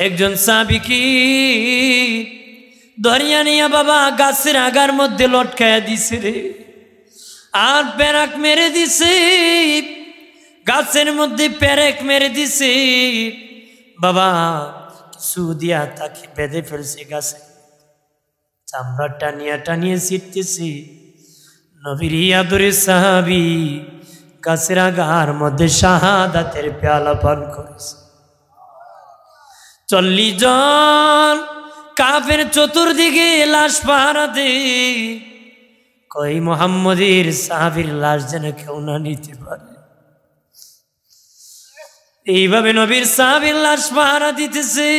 একজন সাহাবী কি ধরিয়া নিয়া বাবা গাছের আগার মধ্যে লটকায়া দিছে রে, আর পেরাক মেরে দিছে, গাছের মধ্যে পেরেক মেরে দিছে বাবা। কিছু দিয়া তাকে বেঁধে ফেলছে গাছে, চামড়া টানিয়া টানিয়ে ছিটতেছে। নবীর আদরের সাহাবী গাছের আগার মধ্যে শাহাদাতের পেয়ালা পান করেছে। 40 জন কাফের চতুর্দিকে লাশ পাহারা দে, কই মুহাম্মদের সাহাবীর লাশ যেন কেউ না নিতে পারে। এইভাবে নবীর সাহাবীর লাশ পাহারা দিতেছে,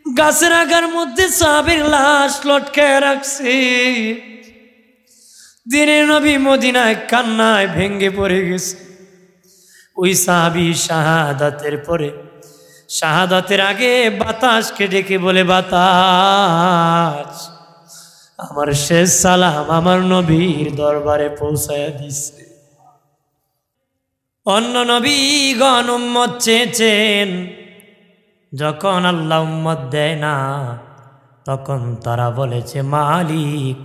গাছের আগার মধ্যে সাহাবীর লাশ লটকায় রাখছে। দিনে নবী মদিনায় কান্নায় ভেঙ্গে পড়ে গেছে। ওই সাহাবী শাহাদাতের পরে, শাহাদাতের আগে বাতাসকে ডেকে বলে, বাতাস আমার শেষ সালাম আমার নবীর দরবারে পৌঁছায়া দিছে। অন্য নবীগণ উম্মত চেয়েছেন, যখন আল্লাহ উম্মত দেয় না তখন তারা বলেছে মালিক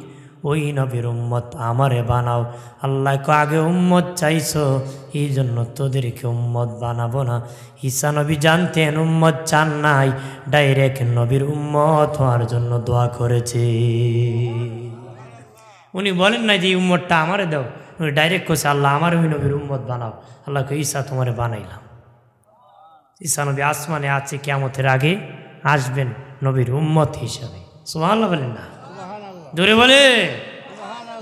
ওই নবীর উম্মত আমারে বানাও। আল্লাহকে আগে উম্মত চাইছো, এই জন্য তোদেরকে উম্মত বানাবো না। ঈসা নবী জানতেন উম্মত চান নাই, ডাইরেক্ট নবীর উম্মত হওয়ার জন্য দোয়া করেছে। উনি বলেন না যে উম্মতটা আমারে দাও, উনি ডাইরেক্ট করছে আল্লাহ আমার ওই নবীর উম্মত বানাও। আল্লাহকে ঈসা তোমারে বানাইলাম। ঈসা নবী আসমানে আছে, কিয়ামতের আগে আসবেন নবীর উম্মত হিসাবে। সুবহানাল্লাহ বলেন না, জোরে বলে।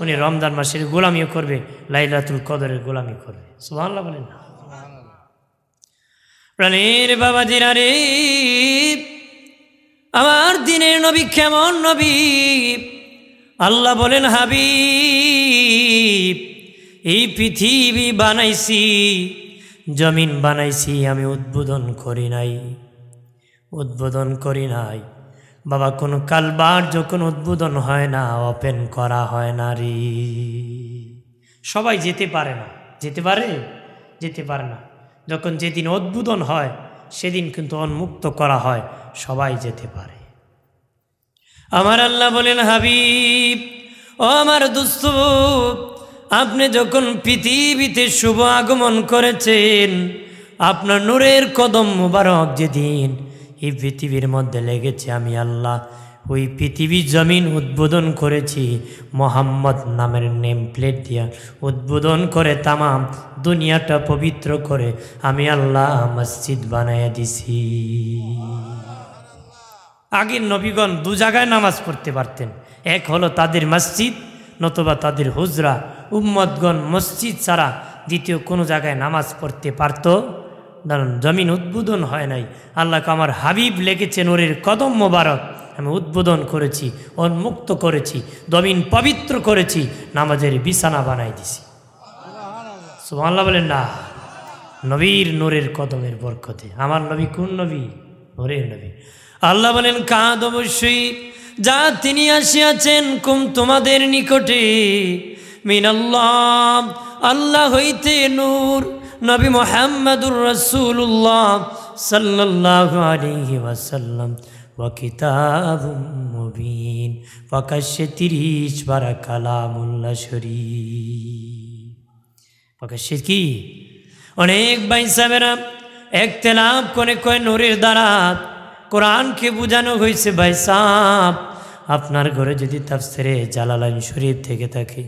উনি রমজান মাসের গোলামিও করবে, লাইলাতুল কদরের গোলামি করবে। সুবহানাল্লাহ বলেন না। প্রাণের বাবাজিরা রে, আমার দিনের নবী কেমন নবী? আল্লাহ বলেন হাবিব এই পৃথিবী বানাইছি, জমিন বানাইছি, আমি উদ্বোধন করি নাই, উদ্বোধন করি নাই বাবা। কোনো কালবার যখন উদ্বোধন হয় না, ওপেন করা হয় না রে। সবাই যেতে পারে না, যেতে পারে? যেতে পারে না। যখন যেদিন উদ্বোধন হয় সেদিন কিন্তু উন্মুক্ত করা হয়, সবাই যেতে পারে। আমার আল্লাহ বলেন হাবিব ও আমার দোস্ত, আপনি যখন পৃথিবীতে শুভ আগমন করেছেন, আপনার নূরের কদম মুবারক যেদিন এই পৃথিবীর মধ্যে লেগেছে, আমি আল্লাহ ওই পৃথিবী জমিন উদ্বোধন করেছি মোহাম্মদ নামের নেম প্লেট দিয়া উদ্বোধন করে, তামাম দুনিয়াটা পবিত্র করে আমি আল্লাহ মসজিদ বানাইয়া দিছি। আগের নবীগণ দু জায়গায় নামাজ পড়তে পারতেন, এক হলো তাদের মসজিদ নতুবা তাদের হুজরা। উম্মতগণ মসজিদ ছাড়া দ্বিতীয় কোনো জায়গায় নামাজ পড়তে পারত? কারণ জমিন উদ্বোধন হয় নাই। আল্লাহকে আমার হাবিব লেগেছে নূরের কদম মোবারক, আমি উদ্বোধন করেছি, উন্মুক্ত করেছি, জমিন পবিত্র করেছি, নামাজের বিছানা বানাই দিছি। সুবহানাল্লাহ বলেন না। নবীর নূরের কদমের বরকতে। আমার নবী কোন নবী? নূরের নবী। আল্লাহ বলেন কাদ অবশ্যই যা তিনি আসিয়াছেন কুম তোমাদের নিকটে, মিনাল্লাহ আল্লাহ হইতে নূর, নবী মুহাম্মদুর রাসূলুল্লাহ সাল্লাল্লাহু আলাইহি ওয়াসাল্লাম, ওয়া কিতাবুম মুবিন, প্রকাশ্যে 30 পারা কালামুল্লাহ শরীফ। প্রকাশ্যে কি অনেক ভাই সাহেবেরা ইখতিলাফ করে কয় নূরের দ্বারা কোরআনকে বোঝানো হয়েছে। ভাই সাহেব, আপনার ঘরে যদি তাফসিরে জালালাইন শরীফ থেকে থাকে,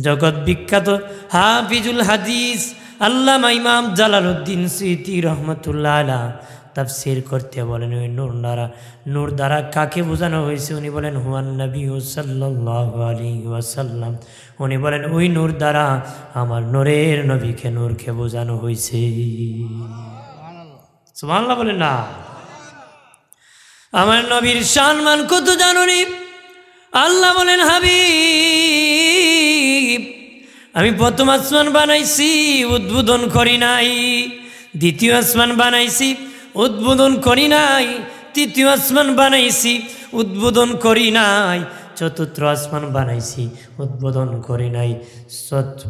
জগৎ বিখ্যাত হাফিজুল হাদিস আল্লামা ইমাম জালালউদ্দিন সুয়ুতী রহমতুল্লাহ আলাইহি তাফসির করতে বলেন ওই নূর দ্বারা কাকে বোঝানো হয়েছে? উনি বলেন হুয়ান নবী সাল্লাল্লাহু আলাইহি ওয়াসাল্লাম। উনি বলেন ওই নূর দ্বারা আমার নূরের নবীকে নূরকে বোঝানো হয়েছে। সুবহানাল্লাহ বলেন না। আমার নবীর সম্মান কত জানুনি? আল্লাহ বলেন হাবিব আমি প্রথম আসমান বানাইছি, উদ্বোধন করি নাই। দ্বিতীয় আসমান বানাইছি, উদ্বোধন করি নাই। তৃতীয় আসমান বানাইছি, উদ্বোধন করি নাই। চতুর্থ আসমান বানাইছি, উদ্বোধন করি নাই।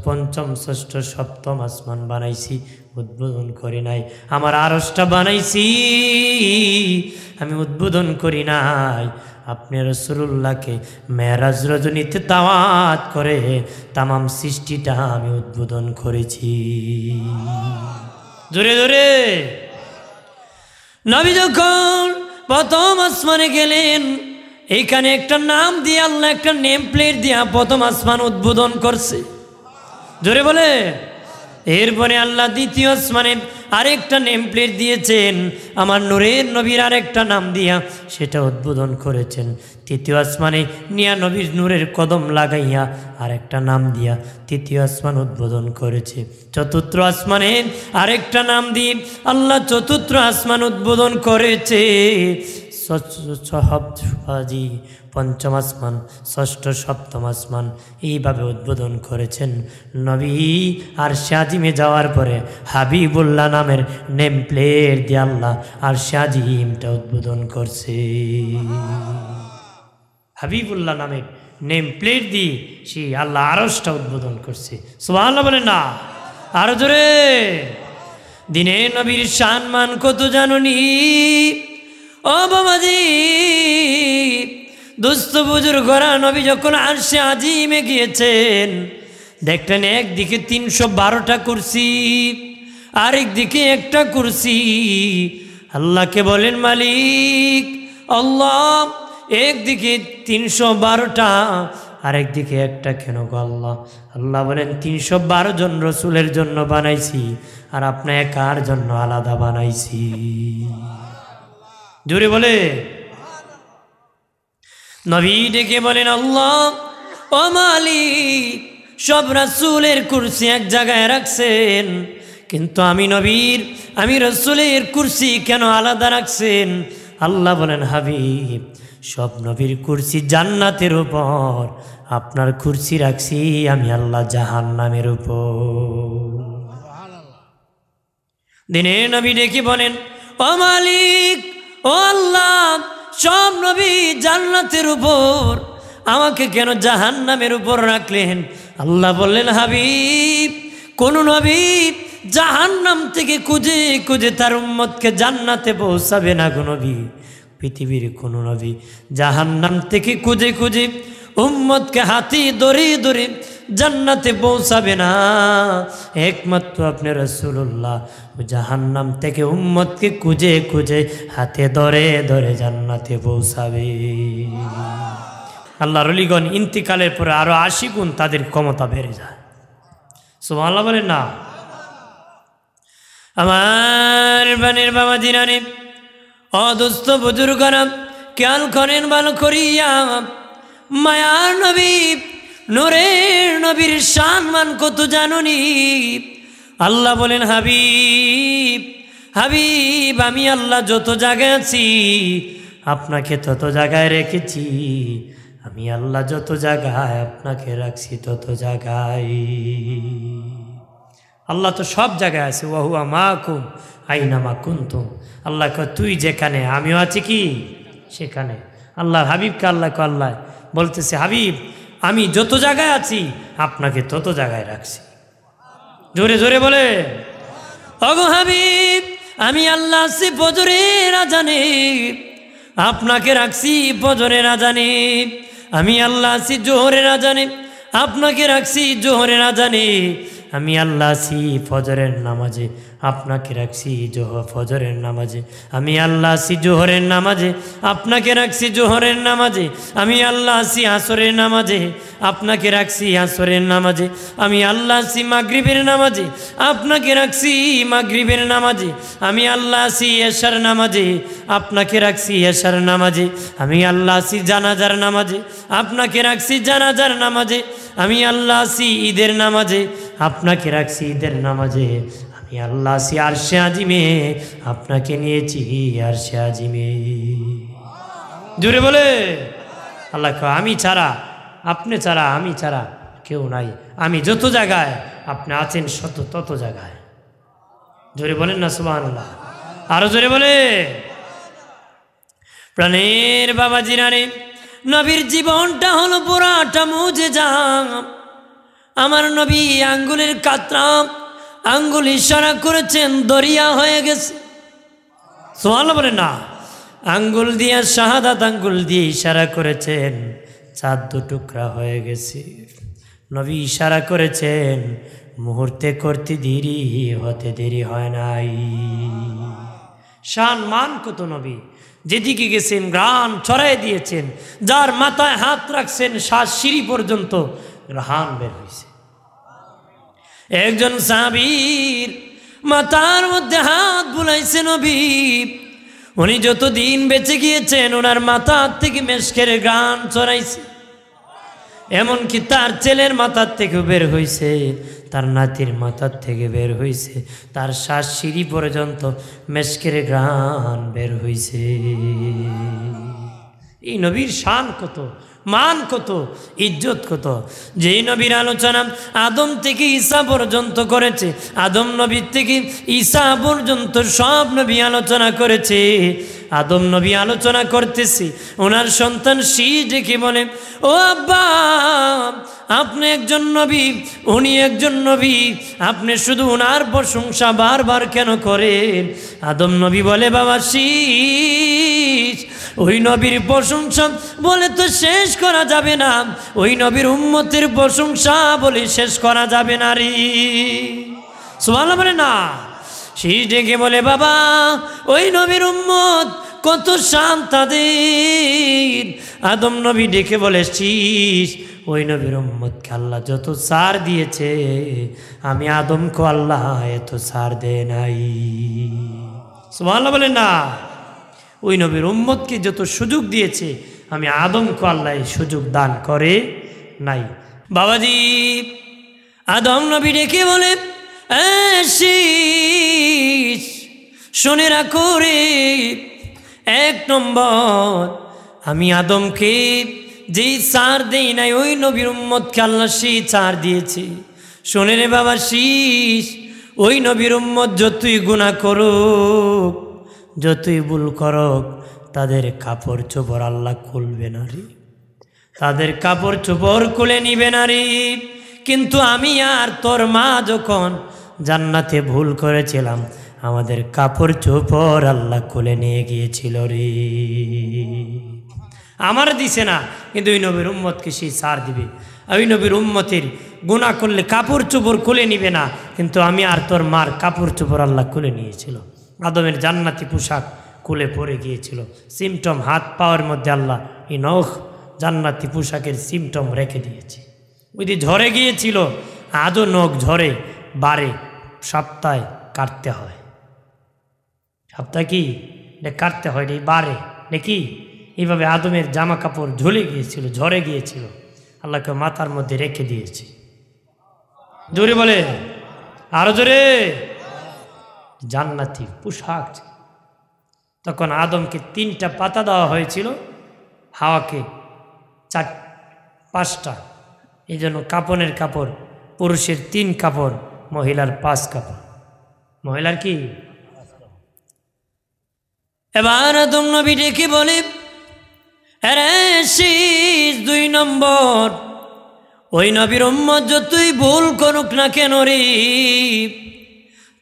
পঞ্চম ষষ্ঠ সপ্তম আসমান বানাইছি, উদ্বোধন করি নাই। আমার আরশটা বানাইছি, আমি উদ্বোধন করি নাই। আপনি রাসূলুল্লাহকে মেরাজ রজনীতে দাওয়াত করে তামাম সৃষ্টিটা আমি উদ্বোধন করেছি। জোরে জোরে। নবী যখন প্রথম আসমানে গেলেন, এইখানে একটা নাম দিয়ে আল্লাহ একটা নেম প্লেট দিয়া প্রথম আসমান উদ্বোধন করছে। জোরে বলে। এরপরে আল্লাহ দ্বিতীয় আসমানে আরেকটা নেম প্লেট দিয়েছেন, আমার নূরের নবীর আরেকটা নাম দিয়া সেটা উদ্বোধন করেছেন। তৃতীয় আসমানে নিয়া নবীর নূরের কদম লাগাইয়া আরেকটা নাম দিয়া তৃতীয় আসমান উদ্বোধন করেছে। চতুর্থ আসমানে আরেকটা নাম দিয়ে আল্লাহ চতুর্থ আসমান উদ্বোধন করেছে। পঞ্চম আসমান, ষষ্ঠ, সপ্তম আসমান এইভাবে উদ্বোধন করেছেন। নবী আরশে আজিমে যাওয়ার পরে হাবিবুল্লাহ নামের নেম প্লেট দিয়ে আল্লাহ আরশে আজিমটা উদ্বোধন করছে। হাবিবুল্লাহ নামের নেম প্লেট দিয়ে সেই আল্লাহ আরশটা উদ্বোধন করছে। সুবহানাল্লাহ বলেন না, আরো জোরে। দিনে নবীর সম্মান কত জানুনি ও বাবাজি, দোস্ত বুজুর্গরা। নবী যখন আরশে আজিমে গিয়েছেন, দেখলেন একদিকে 312টা কুরসি, আরেকদিকে একটা কুরসি। আল্লাহকে বলেন, মালিক আল্লাহ, একদিকে 312টা আরেকদিকে একটা কেন গো আল্লাহ? আল্লাহ বলেন, 312 জন রসুলের জন্য বানাইছি, আর আপনার একার জন্য আলাদা বানাইছি। জোরে বলে। নবী ডেকে বলেন, আল্লাহ ও মালিক, সব রাসূলের কুরসি এক জায়গায় রাখছেন, কিন্তু আমি রাসূলের কুরসি কেন আলাদা রাখছেন? আল্লাহ বলেন, হাবিব, সব নবীর কুরসি জান্নাতের উপর, আপনার কুরসি রাখছি আমি আল্লাহ জাহান্নামের উপর। দিনে নবী ডেকে বলেন, ও মালিক ও আল্লাহ, সব নবী জান্নাতের উপর, আমাকে কেন জাহান্নামের উপর রাখলেন? আল্লাহ বললেন, হাবিব, কোন নবী জাহান্নাম থেকে খুঁজে খুঁজে তার উম্মতকে জান্নাতে পৌঁছাবে না গো নবী। পৃথিবীর কোন নবী জাহান্নাম থেকে খুঁজে খুঁজে উম্মতকে হাতে ধরে ধরে জান্নাতে পৌঁছাবে না। একমাত্র আপনি রাসূলুল্লাহ জাহান্নাম থেকে উম্মতকে খুঁজে খুঁজে হাতে ধরে ধরে জান্নাতে পৌঁছাবে। আল্লাহর ওলিগণ ইন্তিকালের পরে আরো 80 গুণ তাদের ক্ষমতা বেড়ে যায়। সুবহানাল্লাহ বলেন না। আমার বানের বাবা দিনানে অদুস্থ বুজুর্গরা খেয়াল করেন ভালো করিয়া, মায়ার নবী নূরের নবীর সম্মান কত জানুনি? আল্লাহ বলেন, হাবিব হাবিব, আমি আল্লাহ যত জায়গায় আছি আপনাকে তত জায়গায় রেখেছি, আমি আল্লাহ যত জায়গায় আপনাকে রাখছি তত জায়গায়। আল্লাহ তো সব জায়গায় আছে। ওয়া হুয়া মাকুম আইনামা কুনতুম। আল্লাহ কয়, তুই যেখানে আমিও আছি কি সেখানে। আল্লাহর হাবিবকে আল্লাহ বলতেছে, হাবিব, আমি যত জায়গায় আছি আপনাকে তত জায়গায় রাখছি। জোরে জোরে বলে। ওগো হাবিব, আমি আল্লাহ আছি ফজরের আজানে, আপনাকে রাখছি ফজরের আজানে। আমি আল্লাহ আছি জোহরের আজানে, আপনাকে রাখছি জোহরের আজানে। আমি আল্লাহ আছি ফজরের নামাজে, আপনাকে রাখছি ফজরের নামাজে। আমি আল্লাহ আছি জোহরের নামাজে, আপনাকে রাখছি জোহরের নামাজে। আমি আল্লাহ আছি আসরের নামাজে, আপনাকে রাখছি আসরের নামাজে। আমি আল্লাহ আছি মাগরিবের নামাজে, আপনাকে রাখছি মাগরিবের নামাজে। আমি আল্লাহ আছি এশার নামাজে, আপনাকে রাখছি এশার নামাজে। আমি আল্লাহ আছি জানাজার নামাজে, আপনাকে রাখছি জানাজার নামাজে। আমি আল্লাহ আছি ঈদের নামাজে, আপনাকে রাখছি ঈদের নামাজে। আমি আল্লাহ আছি আরশে আজিমে, আপনাকে নিয়েছি আরশে আজিমে। জোরে বলে। আল্লাহ কয়, আমি ছাড়া, আপনি ছাড়া, আমি ছাড়া কেউ নাই। আমি যত জায়গায় আপনি আছেন তত জায়গায়। জোরে বলেন না সুবহানাল্লাহ। আরো জোরে বলে। প্রাণের বাবা জিরানে, নবীর জীবনটা হলো পুরাটা মুজিজা। আমার নবী আঙ্গুলের কাতরা আঙ্গুল ইশারা করেছেন, দরিয়া হয়ে গেছে। সুবহানাল্লাহ বলেন না। আঙ্গুল দিয়ে, শাহাদাত আঙ্গুল দিয়ে ইশারা করেছেন, চাঁদ দু টুকরা হয়ে গেছে। নবী ইশারা করেছেন, মুহূর্তে করতে দেরি হতে দেরি হয় নাই। শান মান কত নবী, যেদিকে গেছেন গ্রান ছড়াই দিয়েছেন, যার মাথায় হাত রাখছেন শ্বাস সিঁড়ি পর্যন্ত গ্রান বের হয়েছে। একজন সাহাবীর মাথার মধ্যে হাত বুলাইছে নবী, উনি যতদিন বেঁচে গিয়েছেন ওনার মাথা থেকে মেশকের গান ছড়াইছে। এমনকি তার ছেলের মাথার থেকে বের হয়েছে, তার নাতির মাথার থেকে বের হয়েছে, তার শ্বাস সিঁড়ি পর্যন্ত মেশকের গান বের হয়েছে। এই নবীর শান কত, মান কত, ইজ্জত কত। যেই নবীর আলোচনা আদম থেকে ঈসা পর্যন্ত করেছে, আদম নবীর থেকে ঈসা পর্যন্ত সব নবী আলোচনা করেছে। আদম নবী আলোচনা করতেছি, ওনার সন্তান শীষ ডেকে বলে, ও আব্বা, আপনি একজন নবী, উনি একজন নবী, আপনি শুধু ওনার প্রশংসা বারবার কেন করেন? আদম নবী বলে, বাবা শীষ, ওই নবীর প্রশংসা বলে তো শেষ করা যাবে না, ওই নবীর উম্মতের প্রশংসা বলে শেষ করা যাবে না রে। সুবহানাল্লাহ বলে না। শীষ ডেকে বলে, বাবা, ওই নবীর উম্মত কত শান তাদের। আদম নবী ডেকে বলে, শীষ, ওই নবীর উম্মতকে আল্লাহ যত ছাড় দিয়েছে, আমি আদমকে আল্লাহ এত ছাড় দেয় নাই। সুবহানাল্লাহ বলে না। ওই নবীর উম্মতকে যত সুযোগ দিয়েছে, আমি আদমকে আল্লাহ সুযোগ দান করে নাই। বাবাজি, আদম নবী ডেকে বলে, শীষ, শুনে রাখো রে, এক নম্বর, আমি আদমকে যেই ছাড় দেই নাই, ওই নবীর উম্মতকে আল্লাহ সেই ছাড় দিয়েছে। শোনে রে বাবা শীষ, ওই নবীর উম্মত যতই গুনাহ করুক, যতই ভুল করুক, তাদের কাপড় চোপড় আল্লাহ খুলবে না রে, তাদের কাপড় চোপড় খুলে নিবে না রে। কিন্তু আমি আর তোর মা যখন জান্নাতে ভুল করেছিলাম, আমাদের কাপড় চোপড় আল্লাহ খুলে নিয়ে গিয়েছিল রে। আমার দিছে না, কিন্তু ওই নবীর উম্মতকে সেই ছাড় দিবে। ওই নবীর উম্মতের গুনাহ করলে কাপড় চোপড় খুলে নিবে না, কিন্তু আমি আর তোর মার কাপড় চোপড় আল্লাহ খুলে নিয়েছিল। আদমের জান্নাতি পোশাক খুলে পড়ে গিয়েছিল, সিমটম হাত পাওয়ার মধ্যে আল্লাহ এই নখ জান্নাতি পোশাকের সিমটম রেখে দিয়েছে। ওই যে ঝরে গিয়েছিল, আজও নখ ঝরে, বারে, সপ্তাহে কাটতে হয়। সপ্তাহে কি কাটতে হয় রে, বারে নাকি? এইভাবে আদমের জামা কাপড় ঝুলে গিয়েছিল, ঝরে গিয়েছিল, আল্লাহকে মাথার মধ্যে রেখে দিয়েছে। জোরে বলে, আরো জোরে। জান্নাতি পোশাক। তখন আদমকে 3টা পাতা দেওয়া হয়েছিল, হাওয়াকে 5টা। এই জন্য কাপনের কাপড় পুরুষের 3 কাপড়, মহিলার 5 কাপড়। মহিলার কি? এবার আদম নবী ডেকে বলে, আরে শীষ, 2 নম্বর, ওই নবীর উম্মত যতই ভুল করুক না কেন রে,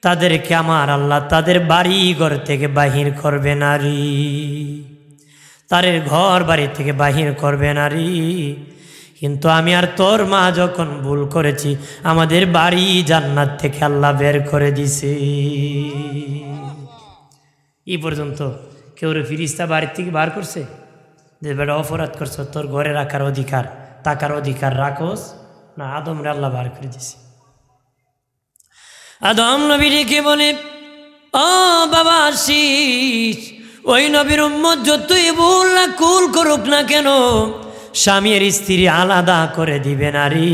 তাদেরকে আমার আল্লাহ তাদের বাড়ি ঘর থেকে বাহির করবে না রে, তাদের ঘর বাড়ি থেকে বাহির করবে না রে। কিন্তু আমি আর তোর মা যখন ভুল করেছি, আমাদের বাড়ি জান্নাত থেকে আল্লাহ বের করে দিছে। এই পর্যন্ত কেউ ফিরিস্তা বাড়ির থেকে বার করছে যে বেটা অপরাধ করছ, তোর ঘরে রাখার অধিকার, টাকার অধিকার রাখোস না? আদমরে আল্লাহ বার করে দিছে। আদম নবী ডেকে বলে, ও বাবা শীষ, ওই নবীর উম্মত যতই ভুল না কুল করুক না কেন, স্বামী আর স্ত্রী আলাদা করে দিবে না রে,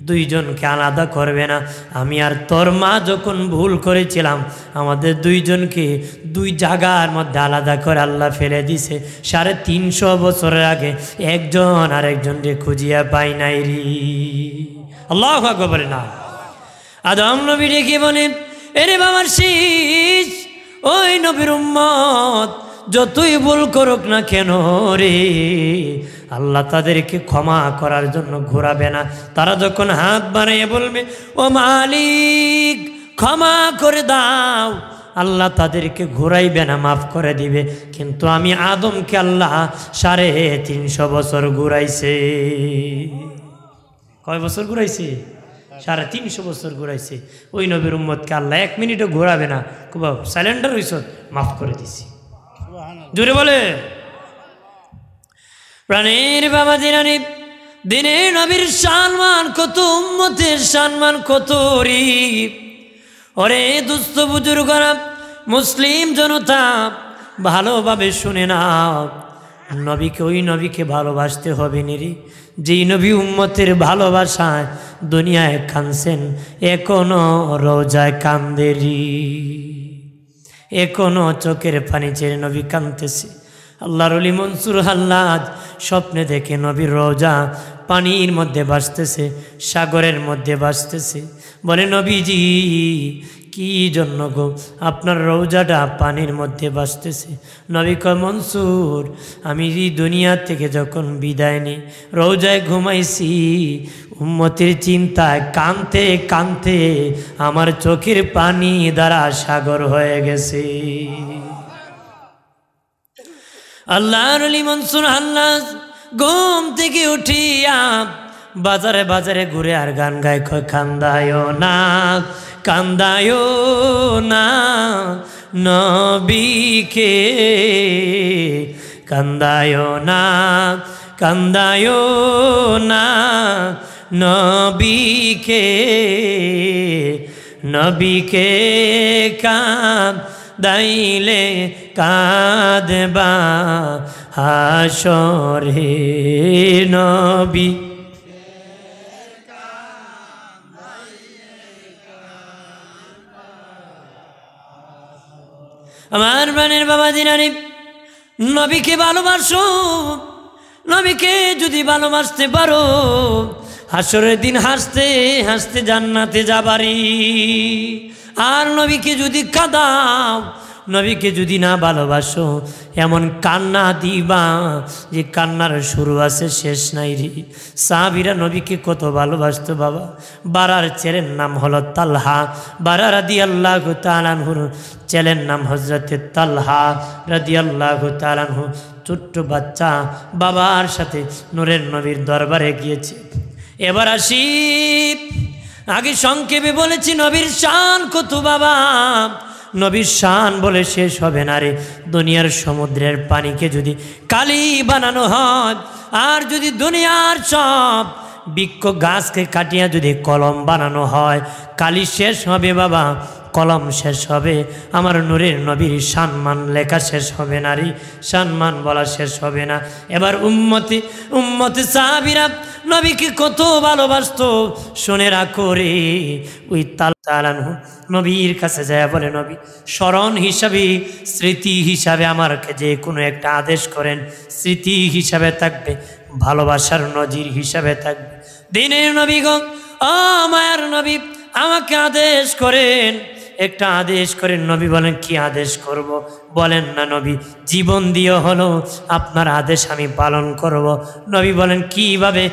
2 জনকে আলাদা করবে না। আমি আর তোর মা যখন ভুল করেছিলাম, আমাদের 2 জনকে 2 জায়গার মধ্যে আলাদা করে আল্লাহ ফেলে দিছে। 350 বছরের আগে একজন আর একজনকে খুঁজিয়া পাই নাই রে। আল্লাহু আকবার বলে না। আদম নবী ডেকে বলে, এরে বাবার শীষ, ওই নবীর উম্মত যতই ভুল করুক না কেন রে, আল্লাহ তাদেরকে ক্ষমা করার জন্য ঘোরাবে না। তারা যখন হাত বাড়িয়ে বলবে ও মালিক ক্ষমা করে দাও, আল্লাহ তাদেরকে ঘুরাইবে না, মাফ করে দিবে। কিন্তু আমি আদমকে আল্লাহ 350 বছর ঘুরাইছে। কয় বছর ঘুরাইছে? 350 বছর ঘুরাইছে। ওই নবীর উম্মতকে আল্লাহ 1 মিনিটও ঘোরাবে না। খুব সাইলেন্ডার হইছ, মাফ করে দিছি। জোরে বলে প্রাণের বাবা জিরানি, দিনে নবীর সম্মান কত, উম্মতের সম্মান কত রে। ওরে দুস্থ বুজুর্গরা, মুসলিম জনতা ভালোভাবে শুনে না, নবীকে ওই নবীকে ভালোবাসতে হবে নিরি যেই নবী উম্মতের ভালোবাসায় দুনিয়ায় কাঁদছেন, এখনো রোজায় কান্দেরি, এখনো চোখের পানি ছেড়ে নবী কাঁদতেছে। আল্লাহর ওলি মনসুর হাল্লাজ স্বপ্নে দেখে নবীর রোজা পানির মধ্যে ভাসতেছে, সাগরের মধ্যে ভাসতেছে। বলে নবীজি কি জন্য গো আপনার রোজাটা পানির মধ্যে ভাসতেছে? নবী কয় মনসুর, আমি দুনিয়া থেকে যখন বিদায় নিই রোজায় ঘুমাইছি, উম্মতের চিন্তায় কাঁদতে কাঁদতে আমার চোখের পানি দ্বারা সাগর হয়ে গেছে। আল্লাহর ওলি মনসুর হাল্লাজ ঘুম থেকে উঠিয়া বাজারে বাজারে ঘুরে আর গান গায়, কয় কান্দায়ও না, কান্দায়ও না নবীকে, কান্দায়ও না, কান্দায়ও না নবীকে, নবীকে কাঁদাইলে কাঁদবা হাসরে নবী। আমার প্রাণের বাবা জিনানি, নবীকে ভালোবাসো। নবীকে যদি ভালোবাসতে পারো, হাসরের দিন হাসতে হাসতে জান্নাতে যাবারি। আর নবীকে যদি কাঁদাও, নবীকে যদি না ভালোবাসো, এমন কান্না দিবা যে কান্নার শুরু আছে শেষ নাই রে। সাহাবীরা নবীকে কত ভালোবাসতো বাবা। বারার ছেলের নাম হলো তালহা, বারা রাদিয়াল্লাহু তাআলা আনহুর ছেলের নাম হযরতে তালহা রাদিয়াল্লাহু তাআলা আনহু। ছোট্ট বাচ্চা বাবার সাথে নূরের নবীর দরবারে গিয়েছে। এবার আসি, আগে সংক্ষেপে বলেছি নবীর শান কত বাবা। নবীর শান বলে শেষ হবে না রে। দুনিয়ার সমুদ্রের পানিকে যদি কালি বানানো হয়, আর যদি দুনিয়ার সব বৃক্ষ গাছকে কাটিয়া যদি কলম বানানো হয়, কালি শেষ হবে বাবা, কলম শেষ হবে, আমার নূরের নবীর সম্মান লেখা শেষ হবে না রে, সম্মান বলা শেষ হবে না। এবার উম্মতি সাহাবীরা নবীকে কত ভালোবাসতো শুনে রাখো রে। ওই তালহা নবীর কাছে যায় বলে, নবী স্মরণ হিসাবে, স্মৃতি হিসাবে আমাকে যে কোনো একটা আদেশ করেন, স্মৃতি হিসাবে থাকবে, ভালোবাসার নজির হিসাবে থাকবে। দিনের নবীগণ, ও মায়ার নবী, আমাকে আদেশ করেন, একটা আদেশ করেন। নবী বলেন কি আদেশ করব? বলেন না নবী, জীবন দিয়ে হলো আপনার আদেশ আমি পালন করব। নবী বলেন কিভাবে?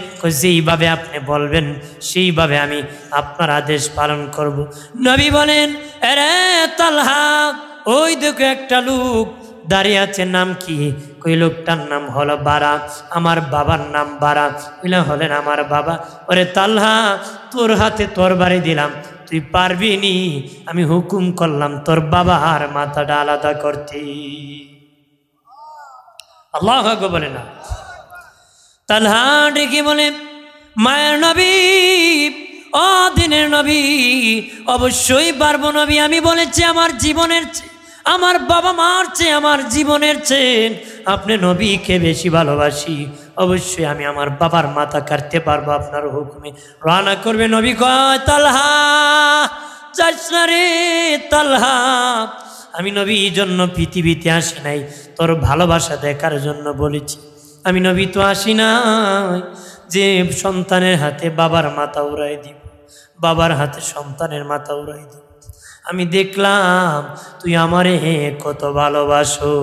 যেইভাবে আপনি বলবেন সেইভাবে আমি আপনার আদেশ পালন করব। নবী বলেন, আরে তালহা, ওই দেখো একটা লোক দাঁড়িয়ে আছে, নাম কি? ওই লোকটার নাম হলো বারা, আমার বাবার নাম বারা, ওইলা হলেন আমার বাবা। ওরে তালহা, তোর হাতে তরবারি দিলাম, তুই পারবি নি? আমি হুকুম করলাম তোর বাবার মাথাটা আলাদা করতে। আল্লাহু আকবার বলে না। তালহা ডেকে বলে, মায়ের নবী, ও দিনের নবী, অবশ্যই পারবো নবী। আমি বলেছি আমার জীবনের চেয়ে, আমার বাবা মার চেয়ে, আমার জীবনের চেয়ে আপনি নবীকে বেশি ভালোবাসি। অবশ্যই আমি আমার বাবার মাথা কাটতে পারবো আপনার হুকুমে। রওনা করবে। নবী কয়, তালহা যাস না রে তালহা, আমি নবীর জন্য পৃথিবীতে আসি নাই, তোর ভালোবাসা দেখার জন্য বলেছি। আমি নবী তো আসি নাই যে সন্তানের হাতে বাবার মাথা উড়াই দিব, বাবার হাতে সন্তানের মাথা উড়াই দিব। আমি দেখলাম তুই আমারে কত ভালোবাসো।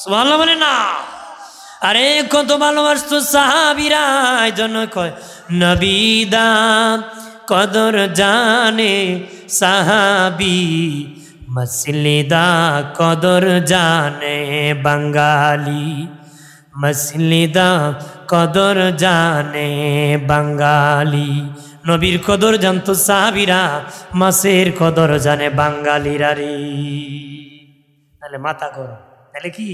সুবহানাল্লাহ বলে না? আরে কত ভালোবাসতো সাহাবীরা, এজন্য কয় নবী দা কদর জানে সাহাবী, মসলিদা কদর জানে বাঙালি, মসলিদা কদর জানে বাঙালি। নবীর কদর জানতো সাহাবীরা, মাছের কদর জানে বাঙালিরা রে। তাহলে মাথা গরম, তাহলে কি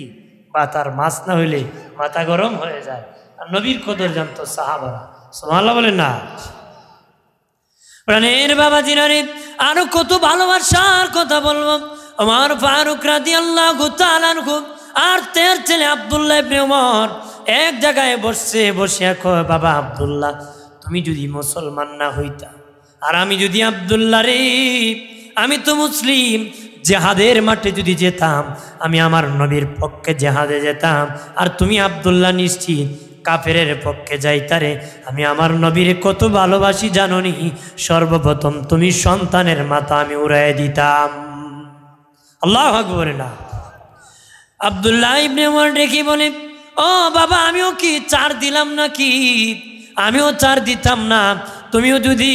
পাতার মাছ না হইলে মাথা গরম হয়ে যায়। আর নবীর কদর জানতো সাহাবারা। সুবহানাল্লাহ বলেন না? প্রাণের বাবাজিরা রে, আরো কত ভালোবাসার কথা বলবো। আমার ফারুক রাদিয়াল্লাহু তাআলা আনহু আর তার ছেলে আব্দুল্লাহ ইবনে ওমর এক জায়গায় বসে কয়, বাবা আব্দুল্লাহ, তুমি যদি মুসলমান না হইতা আর আমি যদি আব্দুল্লাহ রে, আমি তো মুসলিম, জেহাদের মাঠে যদি যেতাম, আমি আমার নবীর পক্ষে জেহাদে যেতাম, আর তুমি আব্দুল্লাহ নিশ্চিত কাফেরের পক্ষে যাইতারে। আমি আমার নবীর কত ভালোবাসি জাননি, সর্বপ্রথম তুমি সন্তানের মাথা আমি উড়াই দিতাম। আল্লাহু আকবার না? আব্দুল্লাহ ইবনে ওমর দেখি বলে, ও বাবা, আমিও কি চার দিলাম নাকি? আমিও চার দিতাম না। তুমিও যদি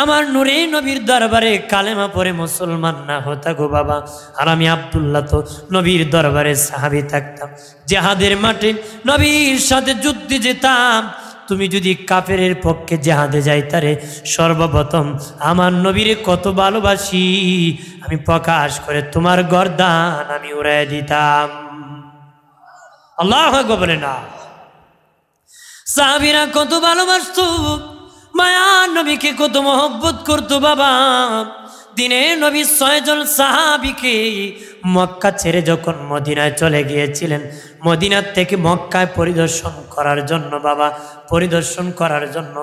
আমার নূরে নবীর দরবারে কালেমা পড়ে মুসলমান না হতা গো বাবা, আর আমি আব্দুল্লাহ তো নবীর দরবারে সাহাবী থাকতাম, জেহাদের মাঠে নবীর সাথে যুদ্ধে যেতাম, তুমি যদি কাফেরের পক্ষে জেহাদে যাইতারে, সর্বপ্রথম আমার নবীরে কত ভালোবাসি আমি প্রকাশ করে তোমার গর্দান আমি উড়াই দিতাম। আল্লাহু আকবার বলে না? সাহাবীরা কত ভালোবাসতো, মায়ার নবীকে কত মহব্বত করতো বাবা। দিনে নবী 6 জন সাহাবীকে মক্কা ছেড়ে যখন মদিনায় চলে গিয়েছিলেন, মদিনার থেকে মক্কায় পরিদর্শন করার জন্য বাবা, পরিদর্শন করার জন্য,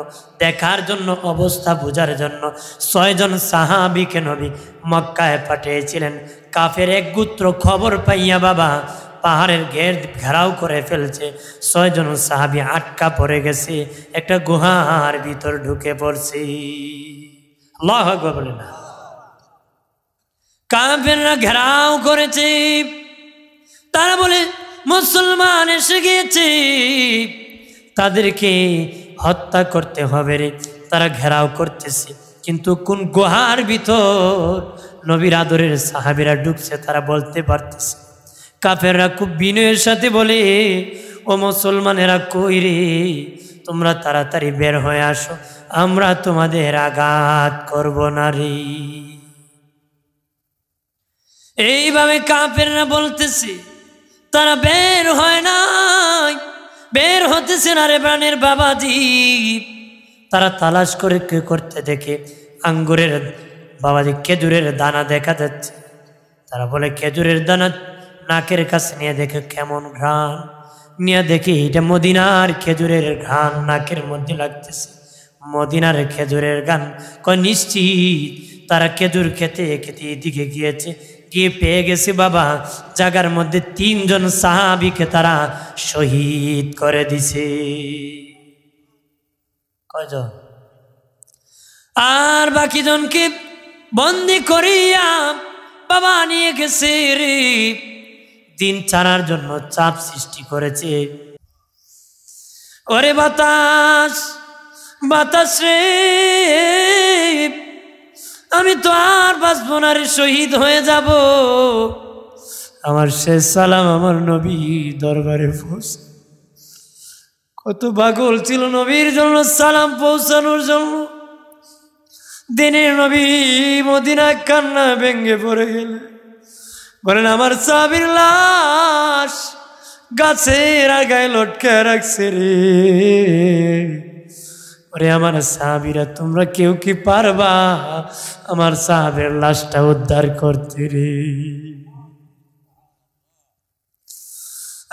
দেখার জন্য, অবস্থা বোঝার জন্য 6 জন সাহাবীকে নবী মক্কায় পাঠিয়েছিলেন। কাফের এক গোত্র খবর পাইয়া বাবা পাহাড়ের ঘেরাও করে ফেলছে, 6 জন সাহাবী আটকা পড়ে গেছে, একটা গুহার ভিতর ঢুকে পড়ছে। আল্লাহু আকবার বলে না? কাফেররা ঘেরাও করেছে, তারা বলে মুসলমান এসে গিয়েছে, তাদেরকে হত্যা করতে হবে রে। তারা ঘেরাও করতেছে, কিন্তু কোন গুহার ভিতর নবীর আদরের সাহাবীরা ঢুকছে তারা বলতে পারতেছে। কাফেররা খুব বিনয়ের সাথে বলে, ও মুসলমানেরা কই রে, তোমরা তাড়াতাড়ি বের হয়ে আসো, আমরা তোমাদের আঘাত করব না রে। এইভাবে কাফেররা বলতেছে, তারা বের হয় নাই, বের হতেছে না রে প্রাণের বাবাজি। তারা তালাশ করে করতে দেখে আঙ্গুরের বাবাজি খেজুরের দানা দেখা যাচ্ছে। তারা বলে খেজুরের দানা নাকের কাছে নিয়ে দেখে কেমন ঘ্রাণ, নিয়ে দেখে এটা মদিনার খেজুরের ঘ্রাণ নাকের মধ্যে লাগতেছে, মদিনার খেজুরের গান। কয় নিশ্চিত তারা খেজুর খেতে খেতে এদিকে গিয়েছে, গিয়ে পেয়ে গেছে বাবা জায়গার মধ্যে 3 জন সাহাবীকে তারা শহীদ করে দিছে। কয়জন? আর বাকি জনকে বন্দি করিয়া বাবা নিয়ে গেছে রে, দিন ছাড়ার জন্য চাপ সৃষ্টি করেছে। ওরে বাতাস, বাতাস রে, আমি তো আর বাঁচবো না রে, শহীদ হয়ে যাব। আমার শেষ সালাম আমার নবী দরবারে পৌঁছে। কত পাগল ছিল নবীর জন্য সালাম পৌঁছানোর জন্য। দিনের নবী মদিনায় কান্না ভেঙ্গে পড়ে গেলে বলেন, আমার সাহাবীর লাশ গাছের আগায় লটকে রাখছে রে। ওরে আমার সাহাবীরা, তোমরা কেউ কি পারবা আমার সাহাবের লাশটা উদ্ধার করতে রে?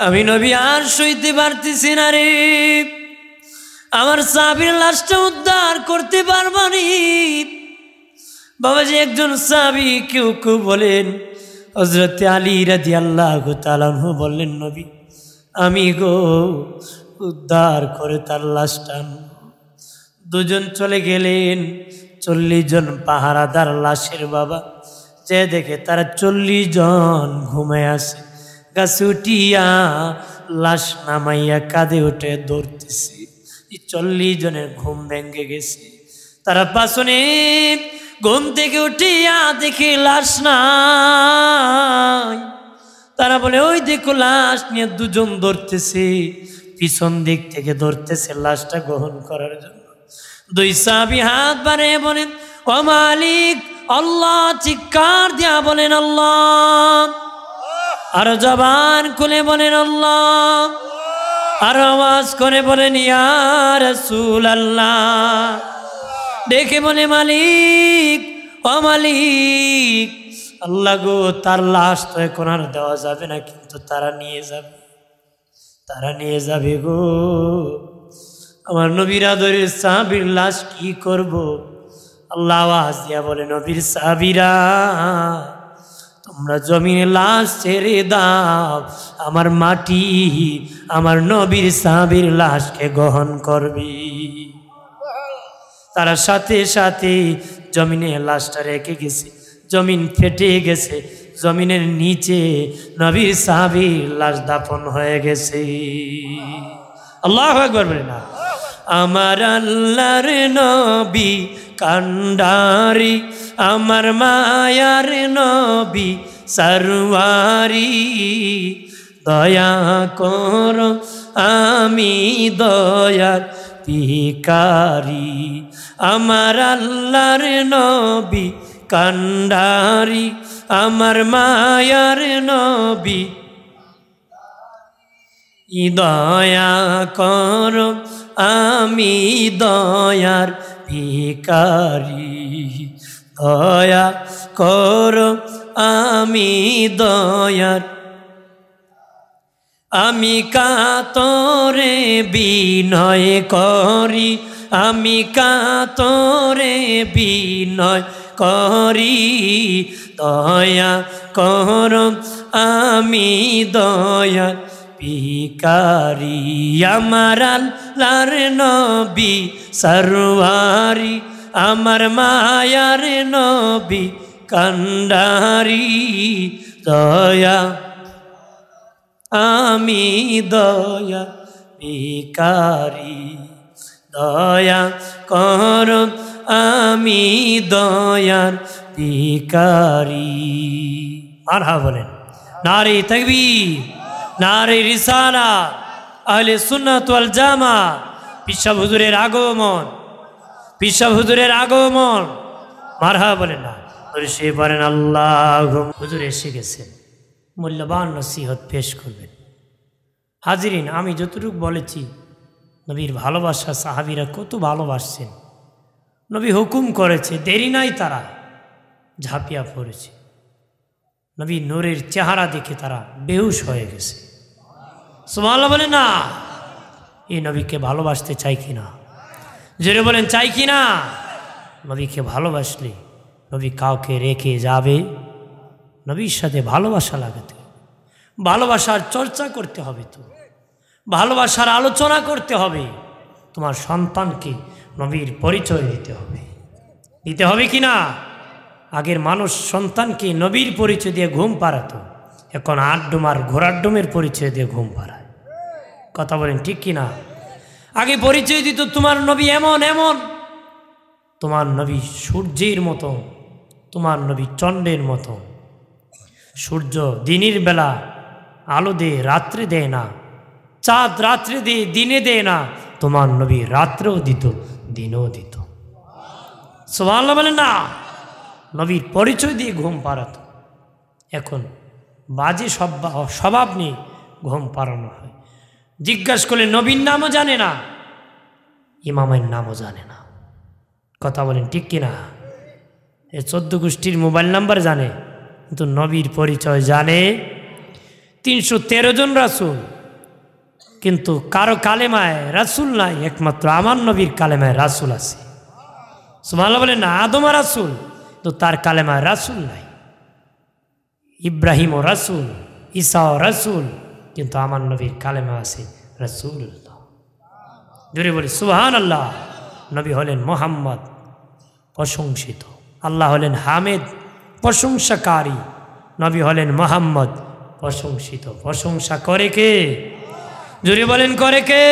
আমি নবী আর সইতে পারতেছি না রে, আমার সাহাবীর লাশটা উদ্ধার করতে পারবানি। বাবাজি একজন সাহাবী কেউ কেউ বলেন, হযরত আলী রাদিয়াল্লাহু তাআলা আনহু বললেন, নবী আমি গো উদ্ধার করে তার লাশটা। দুজন চলে গেলেন, 40 জন পাহারাদার লাশের বাবা, যে দেখে তারা 40 জন ঘুমায় আছে। গাছে উঠিয়া লাশ নামাইয়া কাঁধে উঠে ধরতেছি। 40 জনের ঘুম ভেঙে গেছে। তারা পাশনে ঘুম থেকে উঠিয়া দেখে লাশ নাই। তারা বলে ওই দেখো লাশ নিয়ে 2 জন ধরতেছে, পিছন দিক থেকে ধরতেছে লাশটা গ্রহণ করার জন্য। 2 সাহাবী হাত বাড়িয়ে বলেন ও মালিক আল্লাহ, চিৎকার দিয়া বলেন আল্লাহ, আর জবান খুলে বলেন আল্লাহ, আর আওয়াজ করে বলেন ইয়া রাসূলুল্লাহ। দেখে বলে মালিক ও মালিক, আল্লাহ গো, তার লাশ তো এখন আর দেওয়া যাবে না, কিন্তু তারা নিয়ে যাবে, তারা নিয়ে যাবে গো। আমার নবীর আদরের সাহাবীর লাশ কি করব? আল্লাহ আওয়াজ দিয়া বলে নবীর সাহাবীরা, তোমরা জমিনে লাশ ছেড়ে দাও, আমার মাটি আমার নবীর সাহাবীর লাশকে গ্রহণ করবি। তারা সাথে সাথে জমিনে লাশটা রেখে গেছে। জমিন ফেটে গেছে, জমিনের নিচে নবীর সাহাবীর লাশ দাফন হয়ে গেছে। আল্লাহু আকবার বলে না। আমার আল্লাহর নবী কান্ডারি, আমার মায়ার নবী সরওয়ারি, দয়া করো আমি দয়ার ভিখারি। আমার আল্লাহর নবী কান্ডারি, আমার মায়ার নবী, দয়া করো আমি দয়ার ভিখারি, দয়া করো আমি দয়ার। আমি কাতরে বিনয় করি, আমি কাতরে বিনয় করি, দয়া করো আমি দয়ার ভিখারি। আমার আল্লাহর নবী সরওয়ারি, আমার মায়ার নবী কান্ডারি, দয়া আমি দয়া ভিখারি, দয়া করো আমি দয়ার ভিখারি। মারহাবা বলেন। নারে তাকবীর, নারে রিসালাত, আহলে সুন্নাত ওয়াল জামাত। পিসা হুজুরের আগমন, পিসা হুজুরের আগমন। মারহাবা বলেন না। সে বলেন আল্লাহ। হুজুর এসে গেছেন, মূল্যবান নসিহত পেশ করবেন। হাজিরিন, আমি যতটুকু বলেছি নবীর ভালোবাসা সাহাবীরা কত ভালোবাসছেন। নবী হুকুম করেছে, দেরি নাই, তারা ঝাঁপিয়া পড়েছে। নবী নূরের চেহারা দেখে তারা বেহুশ হয়ে গেছে। সুবহানাল্লাহ বলে না। এই নবীকে ভালোবাসতে চাই কিনা? জোরে বলেন চাই কিনা? নবীকে ভালোবাসলে নবী কাউকে রেখে যাবে? নবীর সাথে ভালোবাসা লাগাতে হবে, ভালোবাসার চর্চা করতে হবে, তো ভালোবাসার আলোচনা করতে হবে। তোমার সন্তানকে নবীর পরিচয় দিতে হবে, দিতে হবে কিনা? আগের মানুষ সন্তানকে নবীর পরিচয় দিয়ে ঘুম পাড়াতো, এখন আড্ডুম আর ঘোড়াড্ডুমের পরিচয় দিয়ে ঘুম পাড়ায়। কথা বলেন ঠিক কিনা? আগে পরিচয় দিত তোমার নবী এমন এমন, তোমার নবী সূর্যের মতো, তোমার নবী চন্দ্রের মতো। সূর্য দিনের বেলা আলো দেয়, রাত্রে দেয় না। চাঁদ রাত্রে দিয়ে দিনে দেয় না, তোমার নবী রাত্রেও দিত, দিনও দিত। সুবহানাল্লাহ বলেন না। নবীর পরিচয় দিয়ে ঘুম পাড়াতো। এখন বাজে স্বভাব নিয়ে ঘুম পাড়ানো হয়। জিজ্ঞাসা করলে নবীর নামও জানে না, ইমামের নামও জানে না। কথা বলেন ঠিক কিনা? এ 14 গোষ্ঠীর মোবাইল নাম্বার জানে, কিন্তু নবীর পরিচয় জানে 313 জন রাসূল, কিন্তু কারো কালেমায় রাসূল নাই, একমাত্র আমার নবীর কালেমায় রাসূল আছে। সুবহানাল্লাহ বলেন না। আদম রাসূল, তো তার কালেমায় রাসূল নাই। ইব্রাহিমও রাসূল, ঈসাও রাসূল, কিন্তু আমার নবীর কালেমা আছে রাসূলুল্লাহ। জোরে বলি সুবহানাল্লাহ। নবী হলেন মুহাম্মদ প্রশংসিত। আল্লাহ হলেন হামিদ, প্রশংসাকারী। নবী হলেন মুহাম্মদ, প্রশংসিত। প্রশংসা করে কে? জোরে বলেন করে কে?